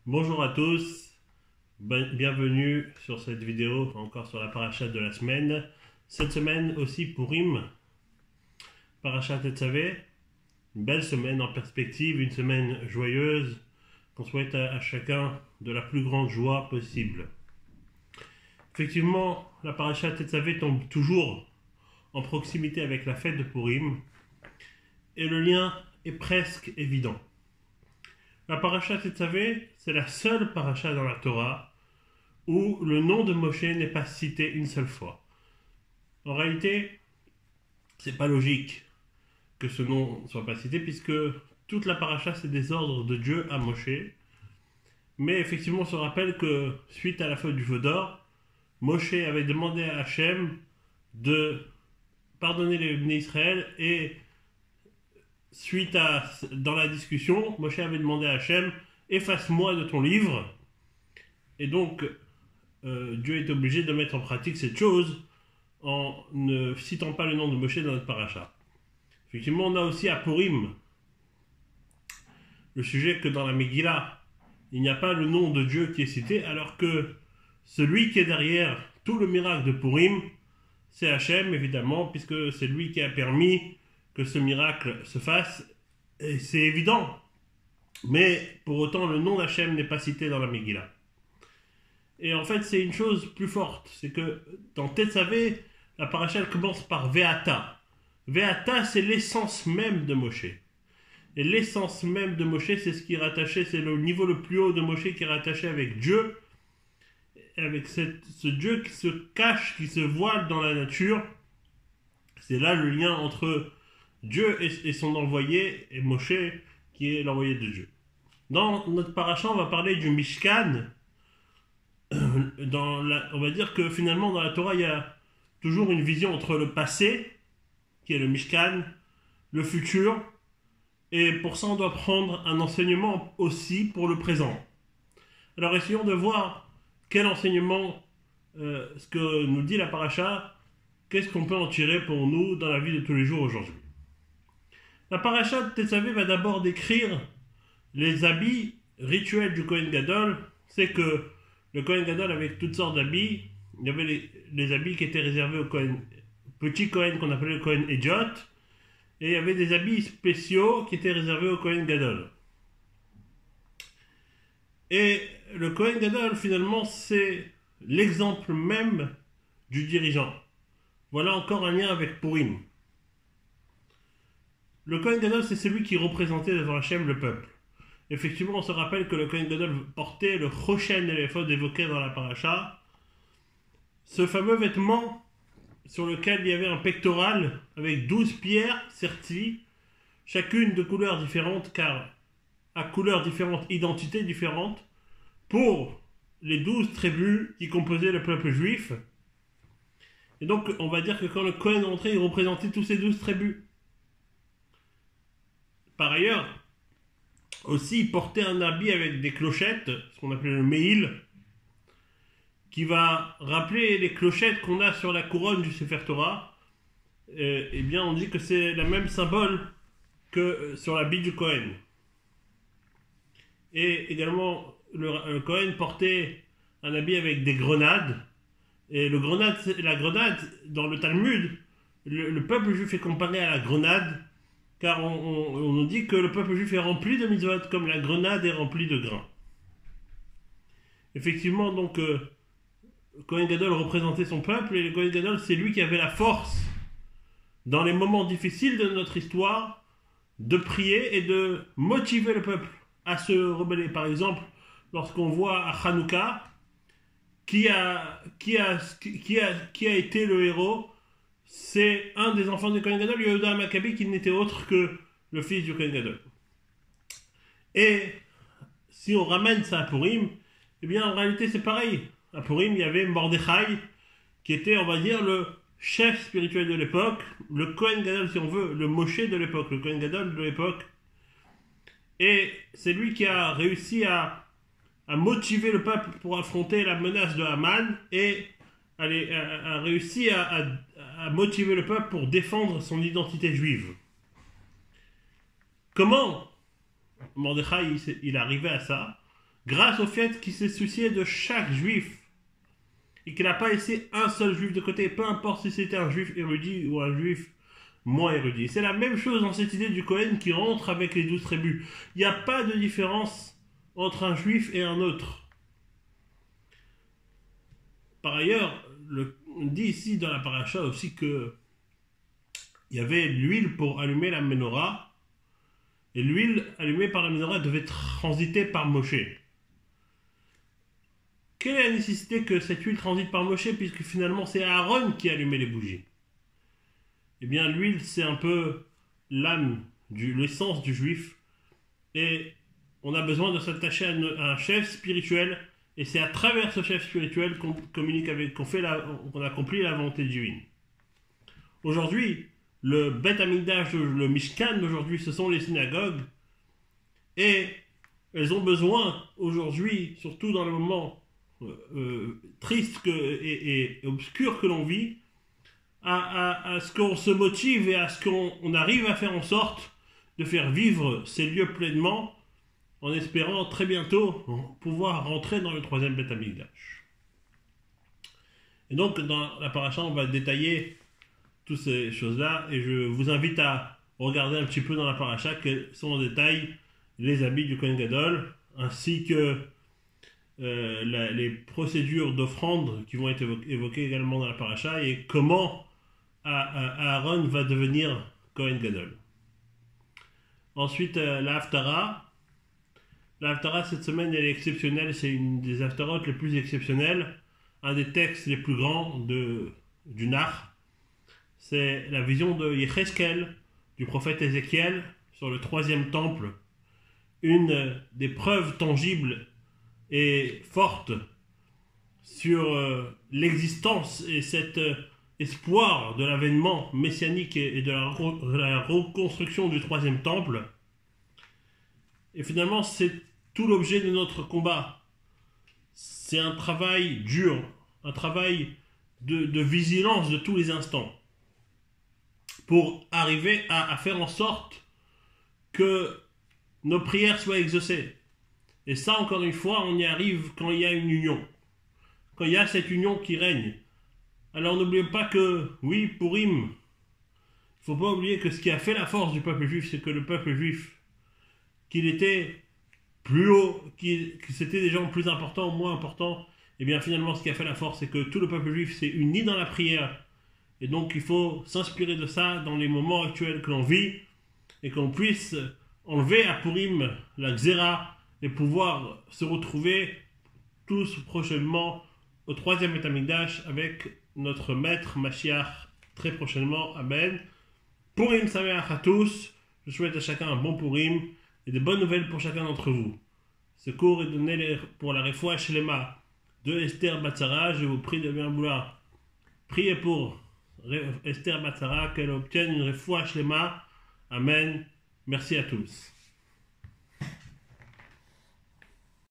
Bonjour à tous, bienvenue sur cette vidéo, encore sur la paracha de la semaine. Cette semaine aussi Purim, paracha Tetzavé, une belle semaine en perspective, une semaine joyeuse qu'on souhaite à chacun de la plus grande joie possible. Effectivement, la paracha Tetzavé tombe toujours en proximité avec la fête de Purim et le lien est presque évident. La paracha Tetzavé, c'est la seule paracha dans la Torah où le nom de Moshe n'est pas cité une seule fois. En réalité, c'est pas logique que ce nom ne soit pas cité puisque toute la paracha c'est des ordres de Dieu à Moshe. Mais effectivement, on se rappelle que suite à la faute du veau d'or, Moshe avait demandé à Hachem de pardonner les Bnei Israël et dans la discussion, Moshe avait demandé à Hachem efface-moi de ton livre. Et donc, Dieu est obligé de mettre en pratique cette chose en ne citant pas le nom de Moshe dans notre paracha. Effectivement, on a aussi à Purim le sujet que dans la Megillah, il n'y a pas le nom de Dieu qui est cité, alors que celui qui est derrière tout le miracle de Purim, c'est Hachem, évidemment, puisque c'est lui qui a permis que ce miracle se fasse, et c'est évident. Mais pour autant, le nom d'Hachem n'est pas cité dans la Megillah. Et en fait, c'est une chose plus forte, c'est que dans Tetzavé, la paracha elle commence par Ve'ata. Ve'ata, c'est l'essence même de Moshe. Et l'essence même de Moshe, c'est ce qui est rattaché, c'est le niveau le plus haut de Moshe qui est rattaché avec Dieu, avec ce Dieu qui se cache, qui se voile dans la nature. C'est là le lien entre Dieu et son envoyé, et Moshe qui est l'envoyé de Dieu. Dans notre paracha, on va parler du Mishkan. On va dire que finalement dans la Torah, il y a toujours une vision entre le passé, qui est le Mishkan, le futur, et pour ça on doit prendre un enseignement aussi pour le présent. Alors essayons de voir quel enseignement, ce que nous dit la paracha, qu'est-ce qu'on peut en tirer pour nous dans la vie de tous les jours aujourd'hui. La paracha de Tetzavé va d'abord décrire les habits rituels du Kohen Gadol. C'est que le Kohen Gadol avait toutes sortes d'habits. Il y avait les habits qui étaient réservés au petit Kohen qu'on appelait le Kohen Ediot. Et il y avait des habits spéciaux qui étaient réservés au Kohen Gadol. Et le Kohen Gadol, finalement, c'est l'exemple même du dirigeant. Voilà encore un lien avec Purim. Le Kohen Gadol, c'est celui qui représentait devant Hachem le peuple. Effectivement, on se rappelle que le Kohen Gadol portait le Choshen et l'éphod évoqué dans la paracha. Ce fameux vêtement sur lequel il y avait un pectoral avec 12 pierres serties, chacune de couleurs différentes, car à couleurs différentes, identités différentes, pour les 12 tribus qui composaient le peuple juif. Et donc, on va dire que quand le Kohen rentrait, il représentait tous ces 12 tribus. Par ailleurs, aussi, il portait un habit avec des clochettes, ce qu'on appelait le Meil, qui va rappeler les clochettes qu'on a sur la couronne du Sefer Torah. Eh bien, on dit que c'est le même symbole que sur l'habit du Kohen. Et également, le Kohen portait un habit avec des grenades. Et la grenade, dans le Talmud, le peuple juif est comparé à la grenade, car on nous dit que le peuple juif est rempli de mitzvot, comme la grenade est remplie de grains. Effectivement, donc, Kohen Gadol représentait son peuple, et le Kohen Gadol, c'est lui qui avait la force, dans les moments difficiles de notre histoire, de prier et de motiver le peuple à se rebeller. Par exemple, lorsqu'on voit à Hanouka, qui a été le héros, c'est un des enfants du Kohen Gadol, Yehuda Maccabi, qui n'était autre que le fils du Kohen Gadol. Et si on ramène ça à Purim, eh bien en réalité c'est pareil. À Purim, il y avait Mordechai, qui était, on va dire, le chef spirituel de l'époque, le Kohen Gadol, si on veut, le Moshe de l'époque, le Kohen Gadol de l'époque. Et c'est lui qui a réussi à motiver le peuple pour affronter la menace de Haman et a réussi à motiver le peuple pour défendre son identité juive. Comment Mordechai il arrivait à ça? grâce au fait qu'il s'est soucié de chaque juif et qu'il n'a pas laissé un seul juif de côté, peu importe si c'était un juif érudit ou un juif moins érudit. C'est la même chose dans cette idée du Cohen qui rentre avec les 12 tribus. Il n'y a pas de différence entre un juif et un autre. Par ailleurs, on dit ici dans la paracha aussi que il y avait l'huile pour allumer la menorah, et l'huile allumée par la menorah devait transiter par Moshe. Quelle est la nécessité que cette huile transite par Moshe, puisque finalement c'est Aaron qui allumait les bougies? Eh bien, l'huile, c'est un peu l'âme, l'essence du juif, et on a besoin de s'attacher à un chef spirituel, et c'est à travers ce chef spirituel qu'on communique avec, qu'on accomplit la volonté divine. Aujourd'hui, le Beth Amikdash, le Mishkan d'aujourd'hui, ce sont les synagogues, et elles ont besoin aujourd'hui, surtout dans le moment triste et obscur que l'on vit, à ce qu'on se motive et à ce qu'on arrive à faire en sorte de faire vivre ces lieux pleinement, en espérant très bientôt pouvoir rentrer dans le troisième Beth Amikdash. Et donc dans la paracha, on va détailler toutes ces choses-là, et je vous invite à regarder un petit peu dans la paracha quels sont en détail les habits du Kohen Gadol, ainsi que les procédures d'offrande qui vont être évoquées également dans la paracha, et comment Aaron va devenir Kohen Gadol. Ensuite, la Haftara. La Haftara, cette semaine, elle est exceptionnelle, c'est une des Haftarot les plus exceptionnelles, un des textes les plus grands du Nach. C'est la vision de Yecheskel, du prophète Ézéchiel, sur le troisième temple, une des preuves tangibles et fortes sur l'existence et cet espoir de l'avènement messianique et de la reconstruction du troisième temple. Et finalement, c'est tout l'objet de notre combat. C'est un travail dur, un travail de vigilance de tous les instants, pour arriver à faire en sorte que nos prières soient exaucées. Et ça, encore une fois, on y arrive quand il y a une union. Quand il y a cette union qui règne. Alors n'oubliez pas que, oui, Purim, il ne faut pas oublier que ce qui a fait la force du peuple juif, c'est que le peuple juif, qu'il était plus haut, que c'était des gens plus importants ou moins importants, et bien finalement ce qui a fait la force, c'est que tout le peuple juif s'est uni dans la prière. Et donc il faut s'inspirer de ça dans les moments actuels que l'on vit, et qu'on puisse enlever à Purim la Xéra, et pouvoir se retrouver tous prochainement au troisième Beth Amikdash avec notre maître Mashiach très prochainement. Amen. Purim Sameach à tous. Je souhaite à chacun un bon Purim et de bonnes nouvelles pour chacun d'entre vous. Ce cours est donné pour la Refoua Shlema de Esther Batzara. Je vous prie de bien vouloir prier pour Esther Batzara, qu'elle obtienne une Refoua Shlema. Amen. Merci à tous.